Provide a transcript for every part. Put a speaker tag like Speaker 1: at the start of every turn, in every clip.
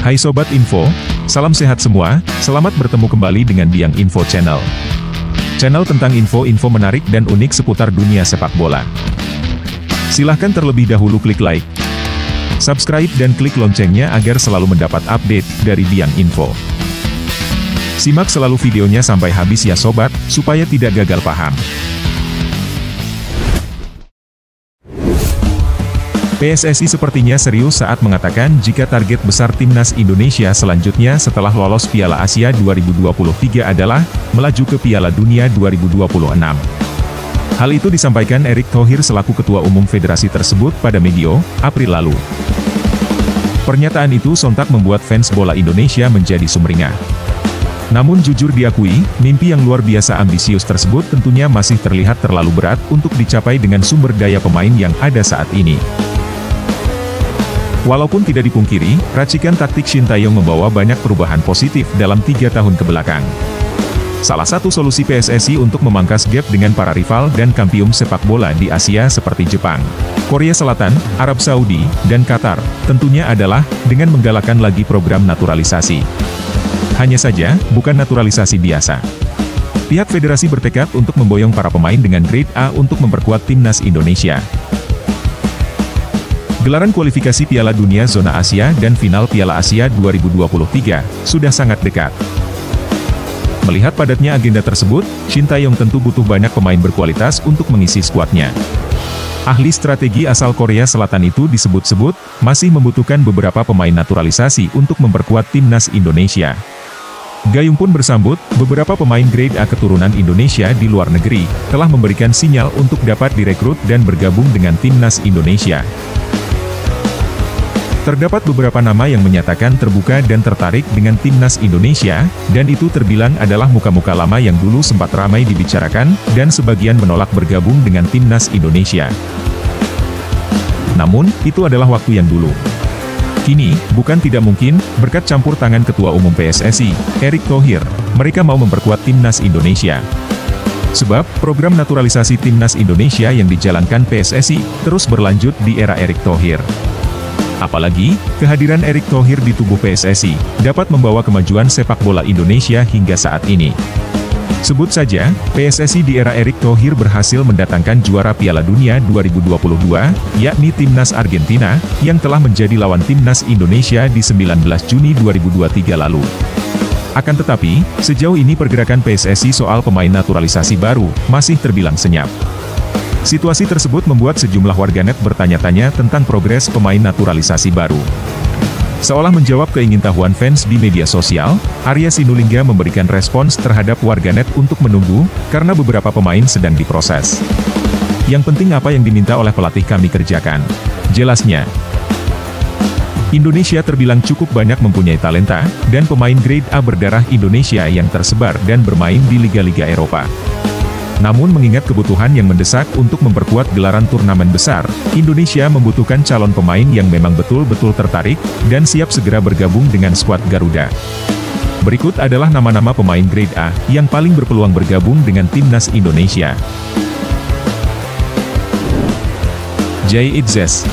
Speaker 1: Hai Sobat Info, salam sehat semua, selamat bertemu kembali dengan Biang Info Channel. Channel tentang info-info menarik dan unik seputar dunia sepak bola. Silahkan terlebih dahulu klik like, subscribe dan klik loncengnya agar selalu mendapat update dari Biang Info. Simak selalu videonya sampai habis ya Sobat, supaya tidak gagal paham. PSSI sepertinya serius saat mengatakan jika target besar timnas Indonesia selanjutnya setelah lolos Piala Asia 2023 adalah melaju ke Piala Dunia 2026. Hal itu disampaikan Erick Thohir selaku Ketua Umum Federasi tersebut pada medio, April lalu. Pernyataan itu sontak membuat fans bola Indonesia menjadi sumringah. Namun jujur diakui, mimpi yang luar biasa ambisius tersebut tentunya masih terlihat terlalu berat untuk dicapai dengan sumber daya pemain yang ada saat ini. Walaupun tidak dipungkiri, racikan taktik Shin Tae-yong membawa banyak perubahan positif dalam 3 tahun kebelakang. Salah satu solusi PSSI untuk memangkas gap dengan para rival dan kampiun sepak bola di Asia seperti Jepang, Korea Selatan, Arab Saudi, dan Qatar, tentunya adalah dengan menggalakkan lagi program naturalisasi. Hanya saja, bukan naturalisasi biasa. Pihak federasi bertekad untuk memboyong para pemain dengan grade A untuk memperkuat timnas Indonesia. Gelaran kualifikasi Piala Dunia Zona Asia dan final Piala Asia 2023 sudah sangat dekat. Melihat padatnya agenda tersebut, Shin Tae-yong tentu butuh banyak pemain berkualitas untuk mengisi skuadnya. Ahli strategi asal Korea Selatan itu disebut-sebut masih membutuhkan beberapa pemain naturalisasi untuk memperkuat timnas Indonesia. Gayung pun bersambut, beberapa pemain grade A keturunan Indonesia di luar negeri telah memberikan sinyal untuk dapat direkrut dan bergabung dengan timnas Indonesia. Terdapat beberapa nama yang menyatakan terbuka dan tertarik dengan timnas Indonesia, dan itu terbilang adalah muka-muka lama yang dulu sempat ramai dibicarakan, dan sebagian menolak bergabung dengan timnas Indonesia. Namun, itu adalah waktu yang dulu. Kini, bukan tidak mungkin, berkat campur tangan Ketua Umum PSSI, Erick Thohir, mereka mau memperkuat timnas Indonesia. Sebab, program naturalisasi timnas Indonesia yang dijalankan PSSI, terus berlanjut di era Erick Thohir. Apalagi, kehadiran Erick Thohir di tubuh PSSI, dapat membawa kemajuan sepak bola Indonesia hingga saat ini. Sebut saja, PSSI di era Erick Thohir berhasil mendatangkan juara Piala Dunia 2022, yakni Timnas Argentina, yang telah menjadi lawan Timnas Indonesia di 19 Juni 2023 lalu. Akan tetapi, sejauh ini pergerakan PSSI soal pemain naturalisasi baru, masih terbilang senyap. Situasi tersebut membuat sejumlah warganet bertanya-tanya tentang progres pemain naturalisasi baru. Seolah menjawab keingintahuan fans di media sosial, Arya Sinulinga memberikan respons terhadap warganet untuk menunggu, karena beberapa pemain sedang diproses. Yang penting apa yang diminta oleh pelatih kami kerjakan. Jelasnya, Indonesia terbilang cukup banyak mempunyai talenta, dan pemain grade A berdarah Indonesia yang tersebar dan bermain di liga-liga Eropa. Namun mengingat kebutuhan yang mendesak untuk memperkuat gelaran turnamen besar, Indonesia membutuhkan calon pemain yang memang betul-betul tertarik, dan siap segera bergabung dengan skuad Garuda. Berikut adalah nama-nama pemain grade A, yang paling berpeluang bergabung dengan timnas Indonesia. Jay Itzes.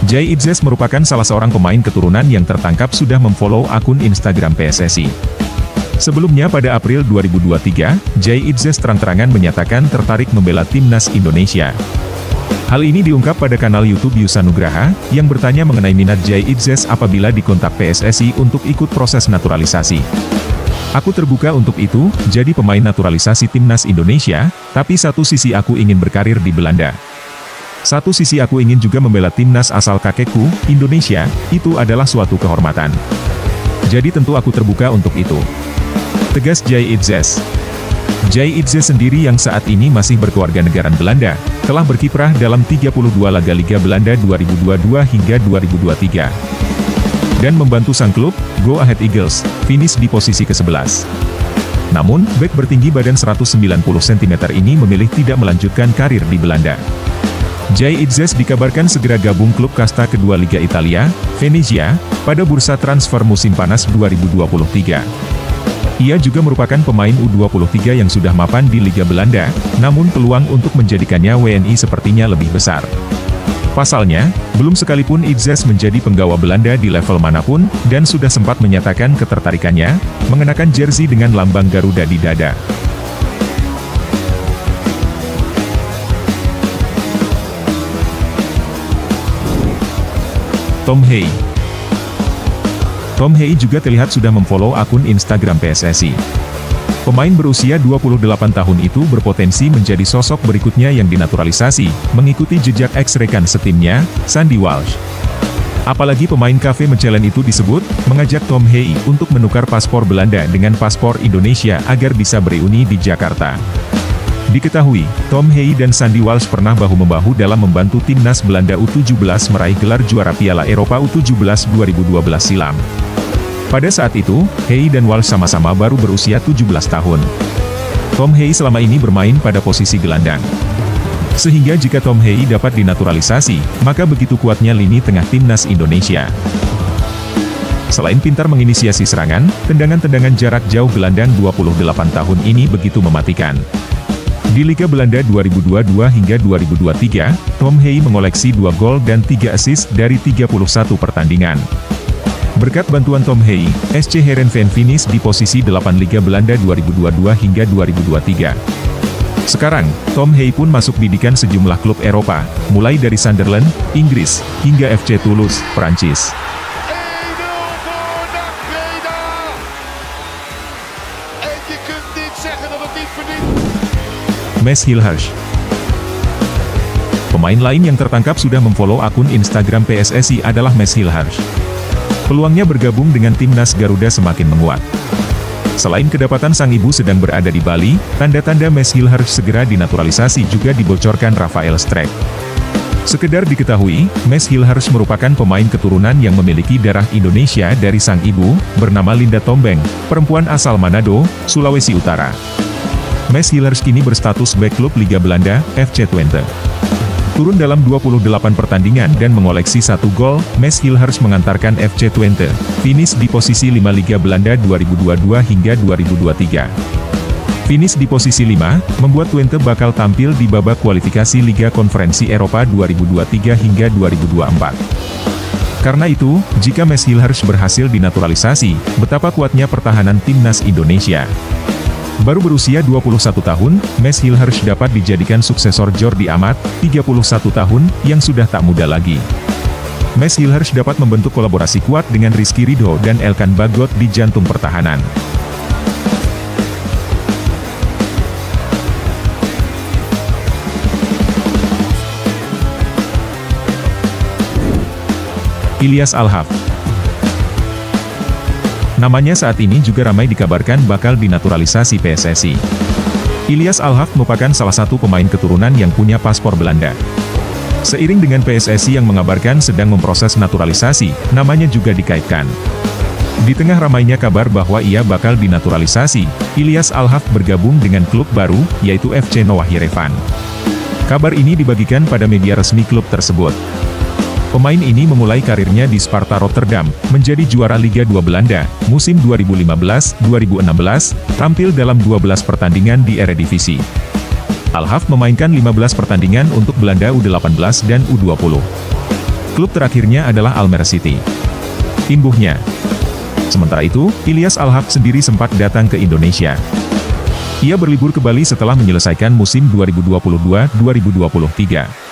Speaker 1: Jay Itzes merupakan salah seorang pemain keturunan yang tertangkap sudah memfollow akun Instagram PSSI. Sebelumnya pada April 2023, Jay Itzes terang-terangan menyatakan tertarik membela timnas Indonesia. Hal ini diungkap pada kanal YouTube Yusa Nugraha, yang bertanya mengenai minat Jay Itzes apabila dikontak PSSI untuk ikut proses naturalisasi. Aku terbuka untuk itu, jadi pemain naturalisasi timnas Indonesia, tapi satu sisi aku ingin berkarir di Belanda. Satu sisi aku ingin juga membela timnas asal kakekku, Indonesia, itu adalah suatu kehormatan. Jadi tentu aku terbuka untuk itu. Tegas Jay Itzes. Jay Itzes sendiri yang saat ini masih berkewarganegaraan Belanda, telah berkiprah dalam 32 laga Liga Belanda 2022 hingga 2023. Dan membantu sang klub, Go Ahead Eagles, finish di posisi ke-11. Namun, bek bertinggi badan 190 cm ini memilih tidak melanjutkan karir di Belanda. Jay Itzes dikabarkan segera gabung klub kasta kedua Liga Italia, Venezia, pada bursa transfer musim panas 2023. Ia juga merupakan pemain U23 yang sudah mapan di Liga Belanda, namun peluang untuk menjadikannya WNI sepertinya lebih besar. Pasalnya, belum sekalipun Itzes menjadi penggawa Belanda di level manapun, dan sudah sempat menyatakan ketertarikannya, mengenakan jersey dengan lambang Garuda di dada. Tom Hey. Tom Hey juga terlihat sudah memfollow akun Instagram PSSI. Pemain berusia 28 tahun itu berpotensi menjadi sosok berikutnya yang dinaturalisasi, mengikuti jejak ex-rekan setimnya, Sandy Walsh. Apalagi pemain Cafe Mechelen itu disebut, mengajak Tom Hey untuk menukar paspor Belanda dengan paspor Indonesia agar bisa bereuni di Jakarta. Diketahui, Tom Hey dan Sandy Walsh pernah bahu-membahu dalam membantu timnas Belanda U17 meraih gelar juara Piala Eropa U17 2012 silam. Pada saat itu, Hey dan Walsh sama-sama baru berusia 17 tahun. Tom Hey selama ini bermain pada posisi gelandang. Sehingga jika Tom Hey dapat dinaturalisasi, maka begitu kuatnya lini tengah timnas Indonesia. Selain pintar menginisiasi serangan, tendangan-tendangan jarak jauh gelandang 28 tahun ini begitu mematikan. Di Liga Belanda 2022 hingga 2023, Tom Hey mengoleksi 2 gol dan 3 assist dari 31 pertandingan. Berkat bantuan Tom Hey, SC Heerenveen finish di posisi 8 Liga Belanda 2022 hingga 2023. Sekarang, Tom Hey pun masuk bidikan sejumlah klub Eropa, mulai dari Sunderland, Inggris, hingga FC Toulouse, Prancis. Mads Hilhers. Pemain lain yang tertangkap sudah memfollow akun Instagram PSSI adalah Mads Hilhers. Peluangnya bergabung dengan timnas Garuda semakin menguat. Selain kedapatan sang ibu sedang berada di Bali, tanda-tanda Mads Hilhers segera dinaturalisasi juga dibocorkan Rafael Strijk. Sekedar diketahui, Mads Hilhers merupakan pemain keturunan yang memiliki darah Indonesia dari sang ibu, bernama Linda Tombeng, perempuan asal Manado, Sulawesi Utara. Mads Hilhers kini berstatus bek klub Liga Belanda, FC Twente. Turun dalam 28 pertandingan dan mengoleksi 1 gol, Mads Hilhers mengantarkan FC Twente finish di posisi 5 Liga Belanda 2022 hingga 2023. Finish di posisi 5, membuat Twente bakal tampil di babak kualifikasi Liga Konferensi Eropa 2023 hingga 2024. Karena itu, jika Mads Hilhers berhasil dinaturalisasi, betapa kuatnya pertahanan timnas Indonesia. Baru berusia 21 tahun, Mads Hilhers dapat dijadikan suksesor Jordi Amat, 31 tahun, yang sudah tak muda lagi. Mads Hilhers dapat membentuk kolaborasi kuat dengan Rizky Ridho dan Elkan Bagot di jantung pertahanan. Ilyas Alhaf. Namanya saat ini juga ramai dikabarkan bakal dinaturalisasi PSSI. Ilyas Alhaf merupakan salah satu pemain keturunan yang punya paspor Belanda. Seiring dengan PSSI yang mengabarkan sedang memproses naturalisasi, namanya juga dikaitkan. Di tengah ramainya kabar bahwa ia bakal dinaturalisasi, Ilyas Alhaf bergabung dengan klub baru, yaitu FC Noah Yerevan. Kabar ini dibagikan pada media resmi klub tersebut. Pemain ini memulai karirnya di Sparta Rotterdam, menjadi juara Liga 2 Belanda, musim 2015-2016, tampil dalam 12 pertandingan di Eredivisie. Alhaf memainkan 15 pertandingan untuk Belanda U18 dan U20. Klub terakhirnya adalah Almere City. Imbuhnya. Sementara itu, Ilyas Alhaf sendiri sempat datang ke Indonesia. Ia berlibur ke Bali setelah menyelesaikan musim 2022-2023.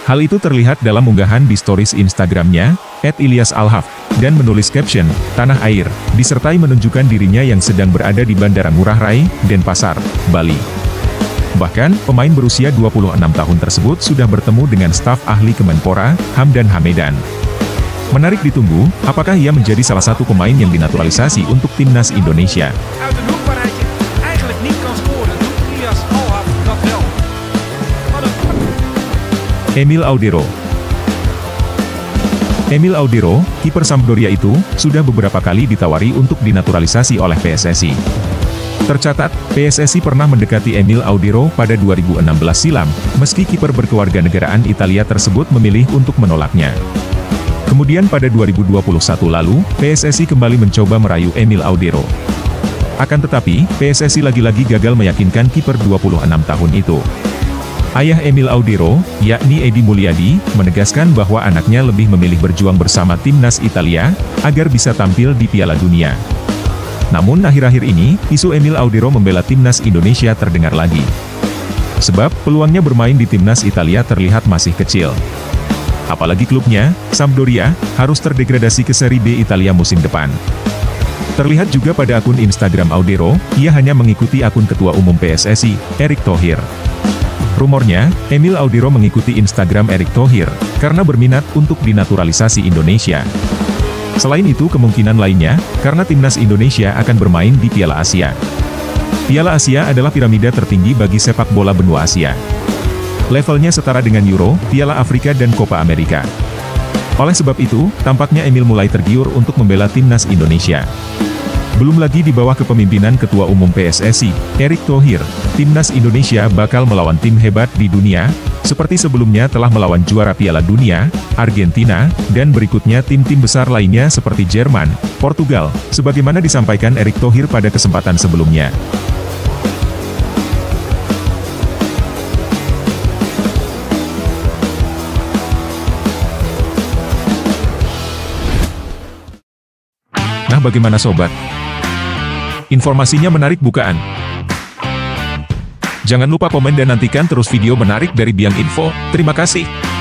Speaker 1: Hal itu terlihat dalam unggahan di stories Instagramnya, @IlyasAlhaf, dan menulis caption, Tanah Air, disertai menunjukkan dirinya yang sedang berada di Bandara Ngurah Rai, Denpasar, Bali. Bahkan, pemain berusia 26 tahun tersebut sudah bertemu dengan staf ahli Kemenpora, Hamdan Hamedan. Menarik ditunggu, apakah ia menjadi salah satu pemain yang dinaturalisasi untuk timnas Indonesia. Emil Audero. Emil Audero, kiper Sampdoria itu, sudah beberapa kali ditawari untuk dinaturalisasi oleh PSSI. Tercatat, PSSI pernah mendekati Emil Audero pada 2016 silam, meski kiper berkewarganegaraan Italia tersebut memilih untuk menolaknya. Kemudian pada 2021 lalu, PSSI kembali mencoba merayu Emil Audero. Akan tetapi, PSSI lagi-lagi gagal meyakinkan kiper 26 tahun itu. Ayah Emil Audero, yakni Edi Mulyadi, menegaskan bahwa anaknya lebih memilih berjuang bersama timnas Italia, agar bisa tampil di Piala Dunia. Namun akhir-akhir ini, isu Emil Audero membela timnas Indonesia terdengar lagi. Sebab, peluangnya bermain di timnas Italia terlihat masih kecil. Apalagi klubnya, Sampdoria, harus terdegradasi ke Serie B Italia musim depan. Terlihat juga pada akun Instagram Audero, ia hanya mengikuti akun Ketua Umum PSSI, Erick Thohir. Rumornya, Emil Audero mengikuti Instagram Erick Thohir, karena berminat untuk dinaturalisasi Indonesia. Selain itu kemungkinan lainnya, karena timnas Indonesia akan bermain di Piala Asia. Piala Asia adalah piramida tertinggi bagi sepak bola benua Asia. Levelnya setara dengan Euro, Piala Afrika dan Copa Amerika. Oleh sebab itu, tampaknya Emil mulai tergiur untuk membela timnas Indonesia. Belum lagi di bawah kepemimpinan Ketua Umum PSSI, Erick Thohir, timnas Indonesia bakal melawan tim hebat di dunia, seperti sebelumnya telah melawan juara Piala Dunia, Argentina, dan berikutnya tim-tim besar lainnya seperti Jerman, Portugal, sebagaimana disampaikan Erick Thohir pada kesempatan sebelumnya. Nah, bagaimana sobat? Informasinya menarik bukan? Jangan lupa komen dan nantikan terus video menarik dari Biang Info. Terima kasih.